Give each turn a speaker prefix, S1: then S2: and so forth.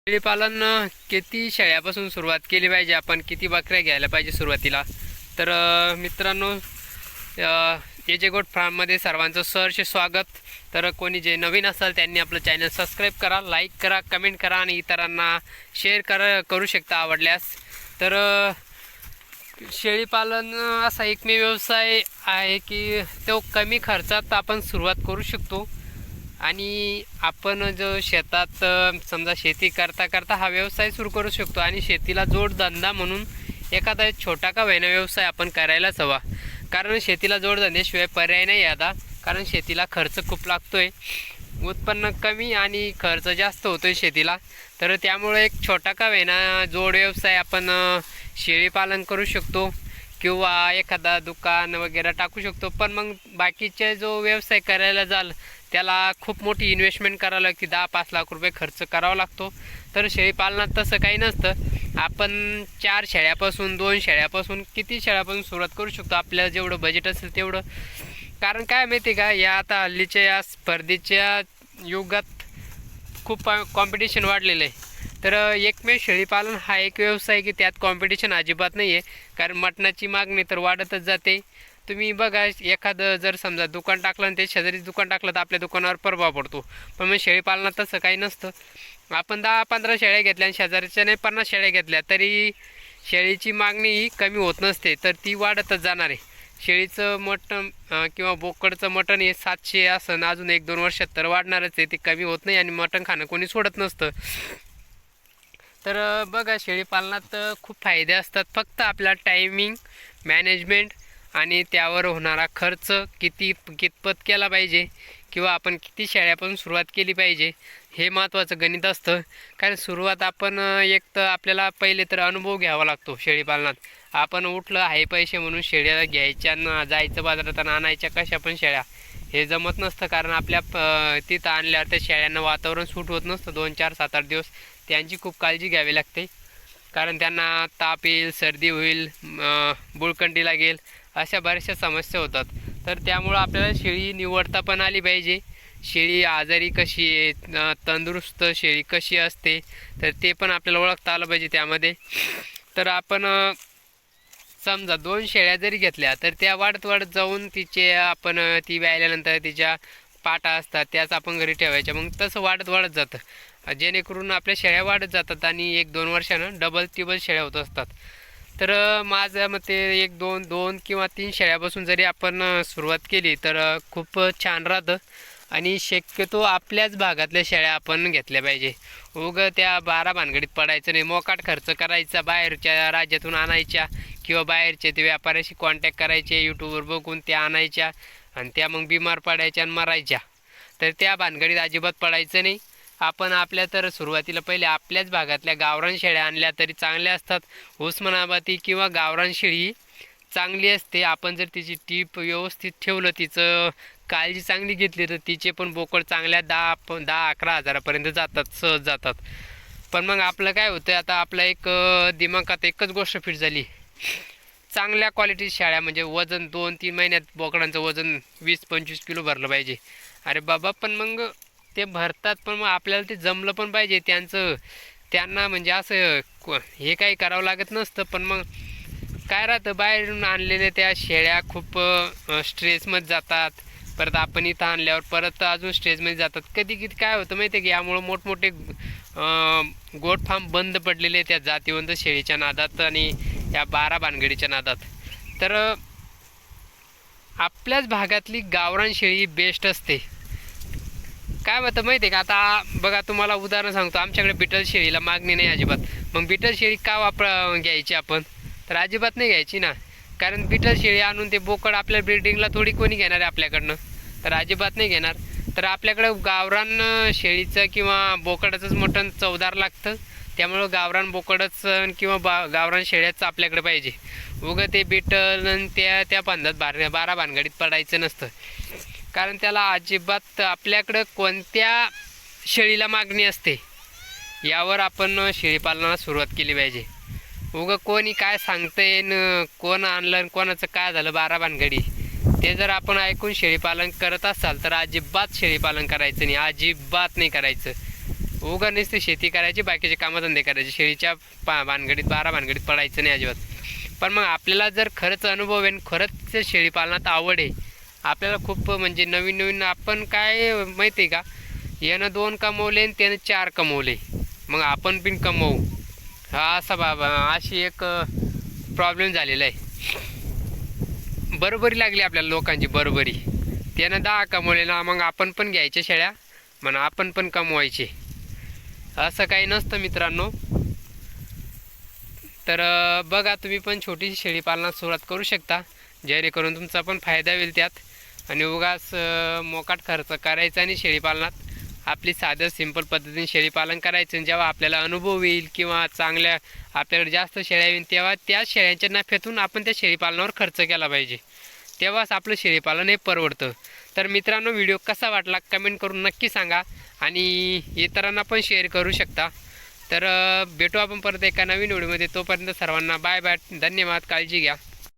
S1: शेळीपालन किती शेळ्यापासून सुरुवात केली पाहिजे, आपण किती बकऱ्या घ्यायला पाहिजे सुरुवातीला. तर मित्रांनो, एजे गोट फार्ममध्ये सर्वांचं सहर्ष स्वागत. तर कोणी जे नवीन असाल त्यांनी आपलं चॅनल सबस्क्राईब करा, लाईक करा, कमेंट करा आणि इतरांना शेअर करू शकता आवडल्यास. तर शेळीपालन असा एकमेव व्यवसाय आहे की तो कमी खर्चात आपण सुरुवात करू शकतो. आणि आपण जो शेतात समजा शेती करता करता हा व्यवसाय सुरू करू शकतो. आणि शेतीला जोडधंदा म्हणून एखादा छोटा का होईना व्यवसाय आपण करायलाच हवा. कारण शेतीला जोडधंद्याशिवाय पर्याय नाही आता. कारण शेतीला खर्च खूप लागतोय, उत्पन्न कमी आणि खर्च जास्त होतोय शेतीला. तर त्यामुळे एक छोटा का होईना जोड व्यवसाय आपण शेळीपालन करू शकतो किंवा एखादा दुकान वगैरे टाकू शकतो. पण मग बाकीचे जो व्यवसाय करायला जाल त्याला खूप मोठी इन्व्हेस्टमेंट करावं लागते, 10-5 लाख रुपये खर्च करावा लागतो. तर शेळीपालनात तसं काही नसतं. आपण 4 शेळ्यापासून 2 शेळ्यापासून किती शेळ्यापासून सुरुवात करू शकतो, आपल्याला जेवढं बजेट असेल तेवढं. कारण काय माहिती का, या आता हल्लीच्या या स्पर्धेच्या युगात खूप कॉम्पिटिशन वाढलेलं आहे. तर एकमेव शेळीपालन हा एक व्यवसाय की त्यात कॉम्पिटिशन अजिबात नाही आहे. कारण मटणाची मागणी तर वाढतच जाते. तुम्ही बघा, एखादं जर समजा दुकान टाकलं आणि ते शेजारी दुकान टाकलं तर आपल्या दुकानावर प्रभाव पडतो. पण मग शेळीपालनात तसं काही नसतं. आपण 10-15 शेळ्या घेतल्या आणि शेजारच्याने 50 शेळ्या घेतल्या तरी शेळीची मागणी ही कमी होत नसते, तर ती वाढतच जाणार आहे. शेळीचं मटण किंवा बोकडचं मटण हे 700 असं अजून 1-2 वर्षात तर वाढणारच आहे. ते कमी होत नाही आणि मटण खाणं कोणी सोडत नसतं. तर बघा, शेळीपालनात खूप फायदे असतात. फक्त आपला टायमिंग मॅनेजमेंट आणि त्यावर होणारा खर्च कितपत केला पाहिजे किंवा आपण किती शेळ्यापासून सुरुवात केली पाहिजे हे महत्त्वाचं गणित असतं. कारण सुरुवात आपण एक तर आपल्याला पहिले तर अनुभव घ्यावा लागतो शेळीपालनात. आपण उठलं आहे पैसे म्हणून शेळ्या घ्यायच्या न जायचं बाजारात आणि आणायच्या कशा पण शेळ्या, हे जमत नसतं. कारण आपल्या तिथं आणल्यावर त्या शेळ्यांना वातावरण सूट होत नसतं. 2-4, 7-8 दिवस त्यांची खूप काळजी घ्यावी लागते. कारण त्यांना ताप येईल, सर्दी होईल, बुळकंडी लागेल, अशा बऱ्याचशा समस्या होतात. तर त्यामुळं आपल्याला शेळी निवडता पण आली पाहिजे. शेळी आजारी कशी आहे, तंदुरुस्त शेळी कशी असते, तर ते पण आपल्याला ओळखता आलं पाहिजे त्यामध्ये. तर आपण समजा 2 शेळ्या जरी घेतल्या तर त्या वाढत जाऊन तिचे आपण ती व्यायल्यानंतर तिच्या पाटा असतात त्याच आपण घरी ठेवायच्या. मग तसं वाढत जातं, जेणेकरून आपल्या शेळ्या वाढत जातात आणि 1-2 वर्षानं डबल टिबल शेळ्या होत असतात. तर माझ्या मते 1-2 किंवा 3 शेळ्यापासून जरी आपण सुरुवात केली तर खूप छान राहतं. आणि शक्यतो आपल्याच भागातल्या शेळ्या आपण घेतल्या पाहिजे. त्या 12 भानगडीत पडायचं नाही, मोकाट खर्च करायचा, बाहेरच्या राज्यातून आणायच्या किंवा बाहेरचे ते व्यापाऱ्याशी कॉन्टॅक्ट करायचे, यूट्यूबवर बघून त्या आणायच्या आणि त्या मग बिमार पडायच्या आणि मरायच्या. तर त्या भानगडीत अजिबात पडायचं नाही. आपण आपल्या तर सुरुवातीला पहिले आपल्याच भागातल्या गावरान शेळ्या आणल्या तरी चांगल्या असतात. उस्मानाबादी किंवा गावरान शेळी चांगली असते. आपण जर तिची टीप व्यवस्थित ठेवलं, तिचं काळजी चांगली घेतली तर तिचे पण बोकड चांगल्या 10-11 हजारापर्यंत जातात, सहज जातात. पण मग आपलं काय होतं, आता आपलं एक दिमागात एकच गोष्ट फिट झाली, चांगल्या क्वालिटी शेळ्या म्हणजे वजन 2-3 महिन्यात बोकडांचं वजन 20-25 किलो भरलं पाहिजे. अरे बाबा, पण मग ते भरतात, पण मग आपल्याला ते जमलं पण पाहिजे त्यांना म्हणजे असं हे काही करावं लागत नसतं. पण मग काय राहतं, बाहेरून आणलेल्या त्या शेळ्या खूप स्ट्रेसमध्ये जातात. परत आपण इथं आणल्यावर परत अजून स्ट्रेसमध्ये जातात. कधी काय होतं माहिती आहे की यामुळं मोठमोठे गोट फार्म बंद पडलेले त्या जातीवंत शेळीच्या नादात आणि या 12 भानगडीच्या नादात. तर आपल्याच भागातली गावरान शेळी बेस्ट असते. काय होतं माहिती आहे का, आता बघा तुम्हाला उदाहरण सांगतो. आमच्याकडे बिटल शेळीला मागणी नाही अजिबात. मग बिटल शेळी का घ्यायची आपण, तर अजिबात नाही घ्यायची ना. कारण बिटल शेळी आणून ते बोकड आपल्या ब्रीडिंगला थोडी कोणी घेणार आहे आपल्याकडनं, तर अजिबात नाही घेणार. तर आपल्याकडं गावरान शेळीचं किंवा बोकडाचंच मटण चवदार लागतं. त्यामुळं गावरान बोकडच किंवा गावरान शेळ्याचं आपल्याकडे पाहिजे. ते बिटल आणि त्या बांधात 12 भानगडीत पडायचं नसतं. कारण त्याला अजिबात आपल्याकडं कोणत्या शेळीला मागणी असते यावर आपण शेळीपालनाला सुरुवात केली पाहिजे. कोणी काय सांगतंय न कोण आणलं आणि कोणाचं काय झालं 12 भानगडी, ते जर आपण ऐकून शेळीपालन करत असाल तर अजिबात शेळीपालन करायचं नाही, अजिबात नाही करायचं. उगा नुसते शेती करायची, बाकीचे कामधंदे करायचे, शेळीच्या भानगडीत 12 भानगडीत पडायचं नाही अजिबात. पण मग आपल्याला जर खरंच अनुभव आहे आणि खरंच शेळी पालनात आवड आहे, आपल्याला खूप म्हणजे नवीन नवीन आपण काय माहिती आहे का, यानं 2 कमवले आणि त्यानं 4 कमवले, मग आपण पण कमवू, हा असा बाबा अशी एक प्रॉब्लेम झालेला आहे. बरोबरी लागली आपल्याला लोकांची, बरोबरी. त्यानं 10 कमवले ना, मग आपण पण घ्यायच्या शेळ्या म्हणा, आपण पण कमवायचे. असं काही नसतं मित्रांनो. तर बघा, तुम्ही पण छोटीशी शेळी पालनात सुरुवात करू शकता, जेणेकरून तुमचा पण फायदा होईल त्यात. आणि उगाच मोकाट खर्च करायचा आणि शेळी पालनात आपली साधं सिंपल पद्धतीने शेळी पालन करायचं. जेव्हा आपल्याला अनुभव येईल किंवा चांगल्या आपल्याकडे जास्त शेळ्या येईल, तेव्हा त्या शेळ्यांच्या नफ्यातून आपण त्या शेळी पालनावर खर्च केला पाहिजे, तेव्हाच आपलं शेळी पालन हे परवडतं. तर मित्रांनो, व्हिडिओ कसा वाटला कमेंट करून नक्की सांगा आणि इतरांना पण शेअर करू शकता. तर भेटू आपण परत एका नवीन व्हिडिओमध्ये. तोपर्यंत सर्वांना बाय बाय, धन्यवाद, काळजी घ्या.